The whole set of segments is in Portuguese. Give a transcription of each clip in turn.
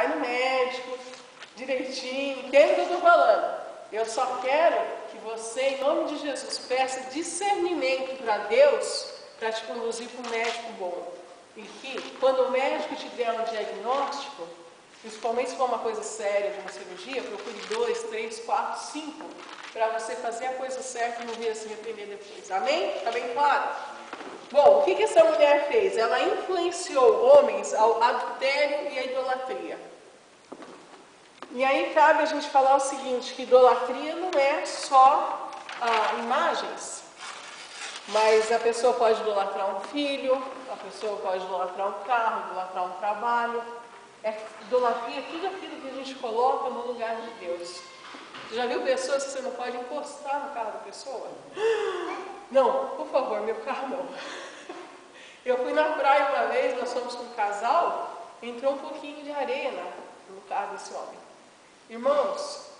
vai no médico direitinho, entende o que eu estou falando? Eu só quero que você, em nome de Jesus, peça discernimento para Deus para te conduzir para um médico bom. E que, quando o médico te der um diagnóstico, principalmente se for uma coisa séria de uma cirurgia, procure 2, 3, 4, 5, para você fazer a coisa certa e não vir a se arrepender depois. Amém? Está bem claro? Bom, o que essa mulher fez? Ela influenciou homens ao adultério e à idolatria. E aí cabe a gente falar o seguinte, que idolatria não é só imagens, mas a pessoa pode idolatrar um filho, a pessoa pode idolatrar um carro, idolatrar um trabalho. Idolatria é tudo aquilo que a gente coloca no lugar de Deus. Você já viu pessoas que você não pode encostar no carro da pessoa? Não, por favor, meu carro não. Eu fui na praia uma vez, nós fomos com um casal, entrou um pouquinho de areia no carro desse homem. Irmãos,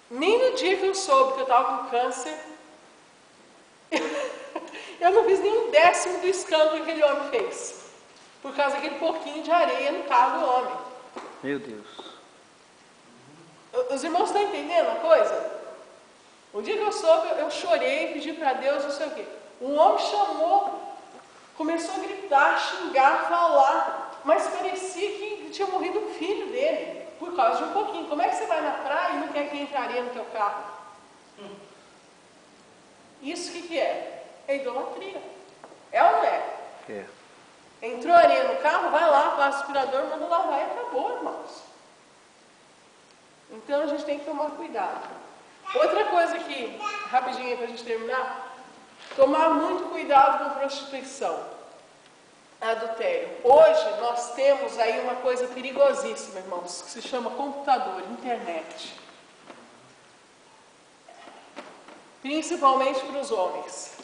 nem no dia que eu soube que eu estava com câncer, eu não fiz nem um décimo do escândalo que aquele homem fez, por causa daquele pouquinho de areia no carro do homem. Meu Deus. Os irmãos estão entendendo a coisa? O dia que eu soube, eu chorei, pedi para Deus, não sei o quê. Um homem chamou, começou a gritar, xingar, falar, mas parecia que tinha morrido um filho dele, por causa de um pouquinho. Como é que você vai na praia e não quer que entre areia no teu carro? Isso o que é? É idolatria. É ou não é? É. Entrou areia no carro, vai lá, passa o aspirador, manda lavar e acabou, irmãos. Então a gente tem que tomar cuidado. Outra coisa aqui, rapidinho para a gente terminar, tomar muito cuidado com prostituição, adultério. Hoje nós temos aí uma coisa perigosíssima, irmãos, que se chama computador, internet. Principalmente para os homens.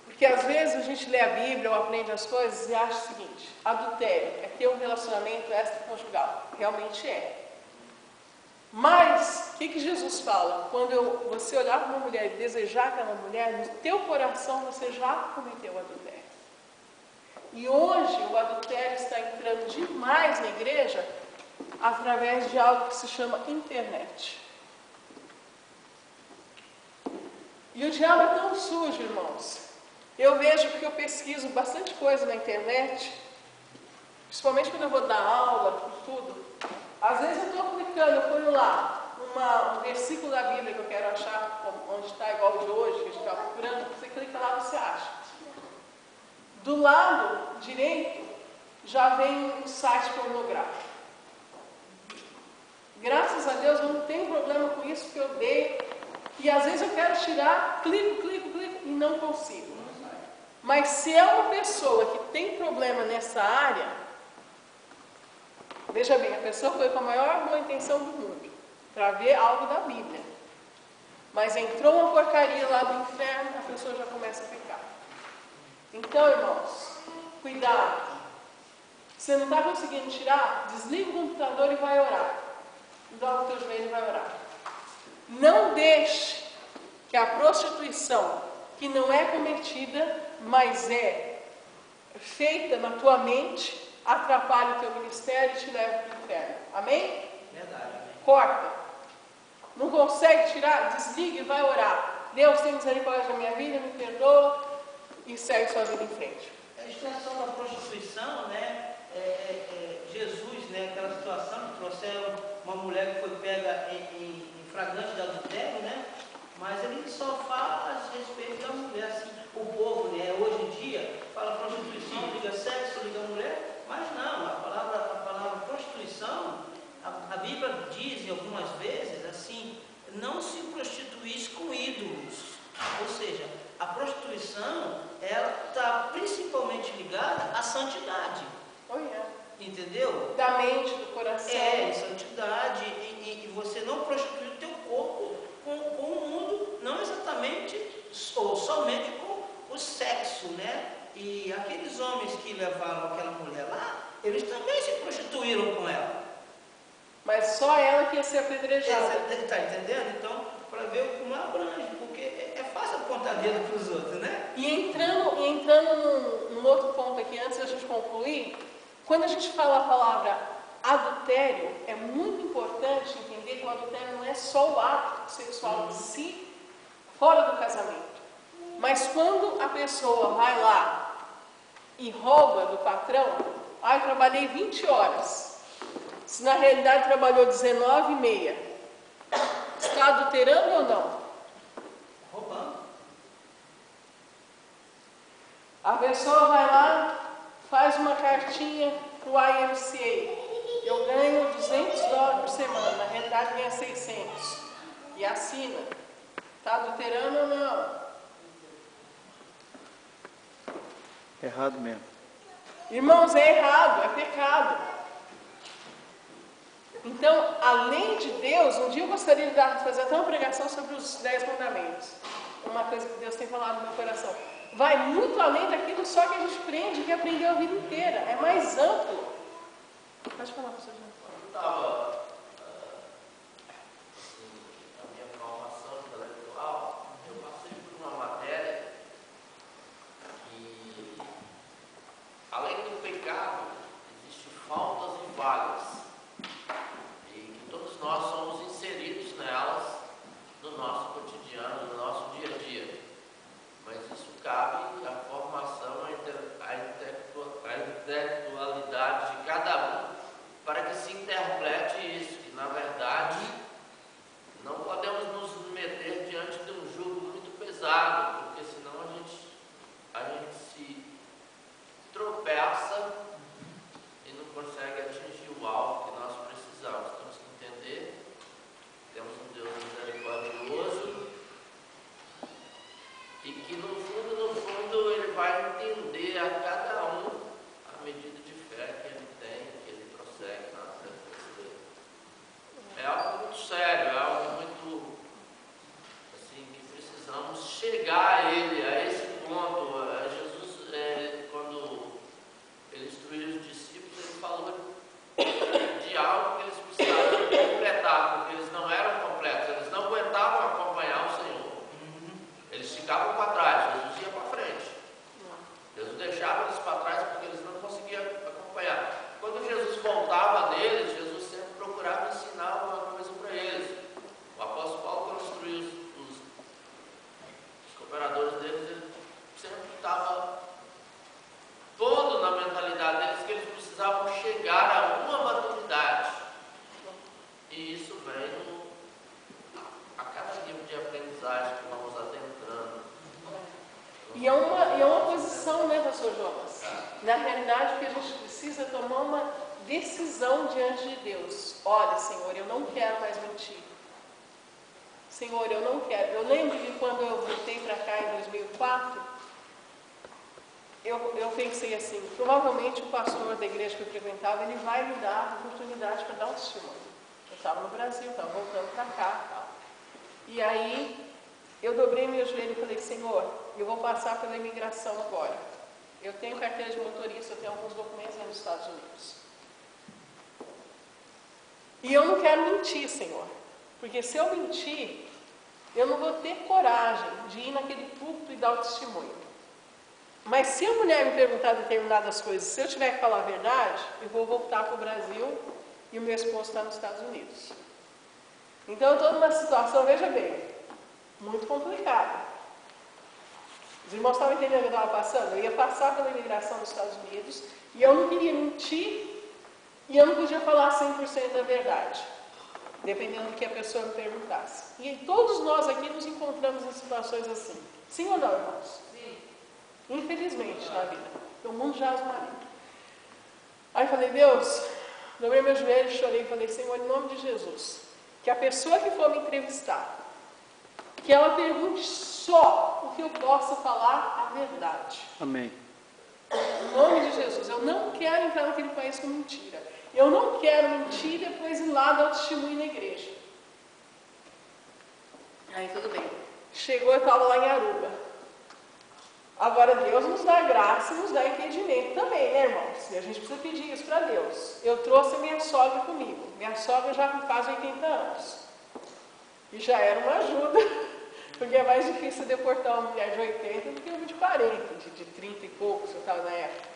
Porque às vezes a gente lê a Bíblia ou aprende as coisas e acha o seguinte: adultério é ter um relacionamento extraconjugal. Realmente é. Mas, o que Jesus fala? Quando você olhar para uma mulher e desejar aquela mulher, no teu coração você já cometeu o adultério. E hoje o adultério está entrando demais na igreja através de algo que se chama internet. E o diabo é tão sujo, irmãos. Eu vejo, porque eu pesquiso bastante coisa na internet, principalmente quando eu vou dar aula, tudo. Às vezes eu estou clicando, eu ponho lá um versículo da Bíblia que eu quero achar, onde está igual o de hoje, que a gente está procurando, você clica lá e você acha. Do lado direito já vem um site pornográfico. Graças a Deus eu não tenho problema com isso, porque eu odeio. E às vezes eu quero tirar, clico e não consigo. Mas se é uma pessoa que tem problema nessa área, veja bem, a pessoa foi com a maior boa intenção do mundo, para ver algo da Bíblia. Mas entrou uma porcaria lá do inferno, a pessoa já começa a pecar. Então, irmãos, cuidado. Você não está conseguindo tirar? Desliga o computador e vai orar. Dobra o teu joelho e vai orar. Não deixe que a prostituição, que não é cometida, mas é feita na tua mente, atrapalhe o teu ministério e te leve para o inferno. Amém? Verdade, amém. Corta. Não consegue tirar? Desliga e vai orar. Deus tem misericórdia da minha vida, me perdoa e segue sua vida em frente. A extensão da prostituição, né? Jesus, né? Aquela situação que trouxeram uma mulher que foi pega em flagrante de adultério, né? Mas ele só fala a respeito da mulher, assim, o povo, né? Hoje em dia fala prostituição, liga sexo, liga mulher, mas não, a palavra prostituição, a Bíblia diz algumas vezes assim, não se prostituís com ídolos, ou seja, a prostituição, ela está principalmente ligada à santidade. Oh, yeah. Entendeu? Da mente, do coração. Santidade, e você não prostitui o teu corpo com o mundo, não exatamente, ou somente com o sexo, né? E aqueles homens que levaram aquela mulher lá, eles também se prostituíram com ela. Mas só ela que ia ser apedrejada. Está entendendo? Então, para ver como abrange, porque é fácil apontar dedo para os outros, né? E entrando num outro ponto aqui, antes da gente concluir, quando a gente fala a palavra adultério, é muito importante entender que o adultério não é só o ato sexual em si, fora do casamento. Mas quando a pessoa vai lá e rouba do patrão, eu trabalhei 20 horas. Se na realidade trabalhou 19,5, está adulterando ou não? Roubando. A pessoa vai lá, faz uma cartinha para o YMCA. Eu ganho $200 por semana, na realidade ganha 600. E assina. Está adulterando ou não? Errado mesmo. Irmãos, é errado, é pecado. Então, além de Deus, um dia eu gostaria de fazer até uma pregação sobre os 10 mandamentos. Uma coisa que Deus tem falado no meu coração. Vai muito além daquilo só que a gente aprende, que aprendeu a vida inteira. É mais amplo. Pode falar, professor João. Eu estava, na minha formação intelectual, eu passei por uma matéria que, além do pecado, existem faltas e falhas, e que todos nós somos inseridos nelas no nosso cotidiano, no nosso dia a dia. Mas isso cabe à formação, à intelectualidade de cada um, para que se interprete isso, que na verdade não podemos nos meter diante de um jugo muito pesado, porque senão a gente se tropeça e não consegue atingir o alvo que nós precisamos. Temos que entender, temos um Deus misericordioso e que no fundo ele vai entender a cada um a medida de fé que ele tem, que ele prossegue na fé. É algo muito sério, é algo muito assim, que precisamos chegar a ele, a esse ponto. Jesus, quando ele instruiu os discípulos, ele falou de algo que eles precisavam completar, porque eles não eram completos, eles não aguentavam acompanhar o Senhor. Eles ficavam para trás, Jesus ia para frente. Jesus deixava eles para trás porque eles não conseguiam acompanhar. Quando Jesus voltava neles, Jesus sempre procurava ensinar alguma coisa para eles. O apóstolo Paulo, quando instruiu os cooperadores deles, ele sempre estava pondo na mentalidade deles que eles precisavam chegar a uma maturidade. E isso vem a cada nível de aprendizagem que vamos adentrando. E é uma posição, né, pastor Jonas? Na realidade, que a gente precisa tomar uma decisão diante de Deus. Olha, Senhor, eu não quero mais mentir. Senhor, eu não quero. Eu lembro que quando eu voltei para cá em 2004, eu pensei assim, provavelmente o pastor da igreja que eu frequentava, ele vai me dar a oportunidade para dar um testemunho. Eu estava no Brasil, estava voltando para cá e tal. E aí, eu dobrei meu joelho e falei, Senhor, eu vou passar pela imigração agora. Eu tenho carteira de motorista, eu tenho alguns documentos aí nos Estados Unidos. E eu não quero mentir, Senhor. Porque se eu mentir, eu não vou ter coragem de ir naquele púlpito e dar o testemunho. Mas se a mulher me perguntar determinadas coisas, se eu tiver que falar a verdade, eu vou voltar para o Brasil e o meu esposo está nos Estados Unidos. Então eu estou numa situação, veja bem, muito complicada. Os irmãos estavam entendendo o que eu estava passando? Eu ia passar pela imigração dos Estados Unidos e eu não queria mentir e eu não podia falar 100% da verdade, dependendo do que a pessoa me perguntasse. E todos nós aqui nos encontramos em situações assim. Sim ou não, irmãos? Sim. Infelizmente, na vida. O mundo jaz o marido. Aí eu falei, Deus, dobrei meu joelho, chorei e falei, Senhor, em nome de Jesus, que a pessoa que for me entrevistar, que ela pergunte só o que eu possa falar a verdade. Amém. Em nome de Jesus, eu não quero entrar naquele país com mentira. Eu não quero mentir e depois ir lá dar o testemunho na igreja. Aí tudo bem. Chegou, eu estava lá em Aruba. Agora Deus nos dá graça e nos dá entendimento também, né, irmãos? E a gente precisa pedir isso para Deus. Eu trouxe a minha sogra comigo. Minha sogra já com quase 80 anos. E já era uma ajuda, porque é mais difícil deportar uma mulher de 80 do que uma de 40, de 30 e poucos, eu estava na época.